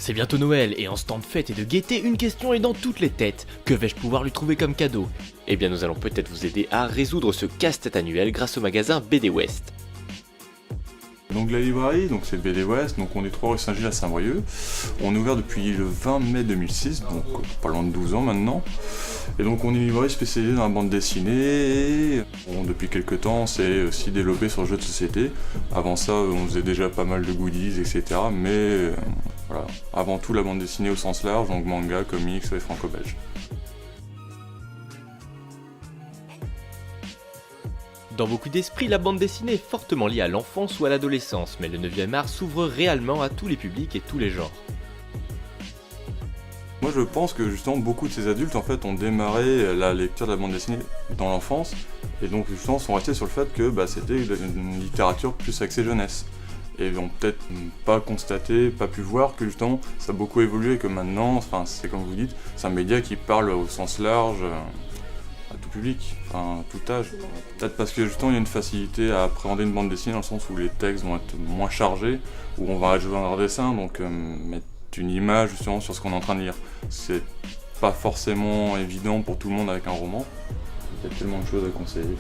C'est bientôt Noël et en ce temps de fête et de gaieté, une question est dans toutes les têtes. Que vais-je pouvoir lui trouver comme cadeau? Eh bien nous allons peut-être vous aider à résoudre ce casse-tête annuel grâce au magasin BD West. Donc la librairie, donc c'est BD West, donc on est 3 rue Saint-Gilles à Saint-Brieuc. On est ouvert depuis le 20 mai 2006, donc pas loin de 12 ans maintenant. Et donc on est une librairie spécialisée dans la bande dessinée. Et depuis quelques temps, on s'est aussi développé sur le jeu de société. Avant ça, on faisait déjà pas mal de goodies, etc. Mais voilà, avant tout la bande dessinée au sens large, donc manga, comics et franco-belge. Dans beaucoup d'esprits, la bande dessinée est fortement liée à l'enfance ou à l'adolescence, mais le 9e art s'ouvre réellement à tous les publics et tous les genres. Moi je pense que justement beaucoup de ces adultes en fait ont démarré la lecture de la bande dessinée dans l'enfance et donc justement sont restés sur le fait que c'était une littérature plus axée jeunesse. Et ont peut-être pas constaté, pas pu voir que justement ça a beaucoup évolué et que maintenant, enfin c'est comme vous dites, c'est un média qui parle au sens large à tout public, enfin tout âge. Peut-être parce que justement il y a une facilité à appréhender une bande dessinée dans le sens où les textes vont être moins chargés, où on va ajouter un dessin, donc mettre une image justement sur ce qu'on est en train de lire. C'est pas forcément évident pour tout le monde avec un roman. Il y a tellement de choses à conseiller.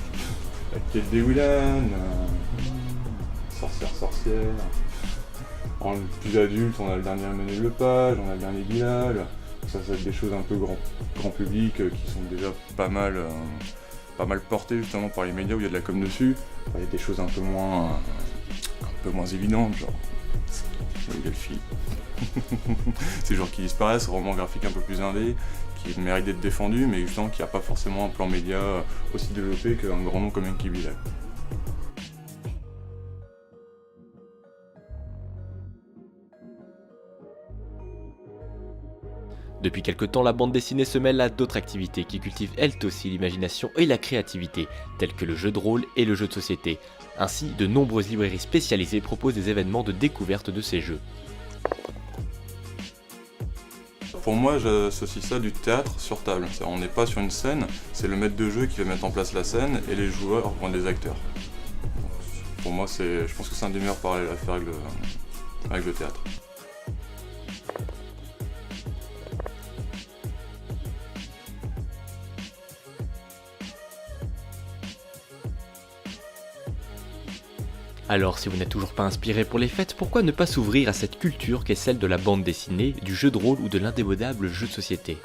La quête des Willan, sorcière. En plus adulte, on a le dernier Emmanuel Lepage, on a le dernier Bilal. Ça va être des choses un peu grand public qui sont déjà pas mal portées justement par les médias où il y a de la com dessus. Il y a des choses un peu moins évidentes, genre Delphi. Ces genres qui disparaissent, roman graphique un peu plus indé, qui mérite d'être défendu, mais justement qui n'a pas forcément un plan média aussi développé qu'un grand nom comme Enki Bilal. Depuis quelque temps, la bande dessinée se mêle à d'autres activités qui cultivent elles aussi l'imagination et la créativité, telles que le jeu de rôle et le jeu de société. Ainsi, de nombreuses librairies spécialisées proposent des événements de découverte de ces jeux. Pour moi, j'associe ça du théâtre sur table. On n'est pas sur une scène, c'est le maître de jeu qui va mettre en place la scène et les joueurs vont être des acteurs. Pour moi, je pense que c'est un des meilleurs parallèles à faire avec le théâtre. Alors si vous n'êtes toujours pas inspiré pour les fêtes, pourquoi ne pas s'ouvrir à cette culture qu'est celle de la bande dessinée, du jeu de rôle ou de l'indémodable jeu de société?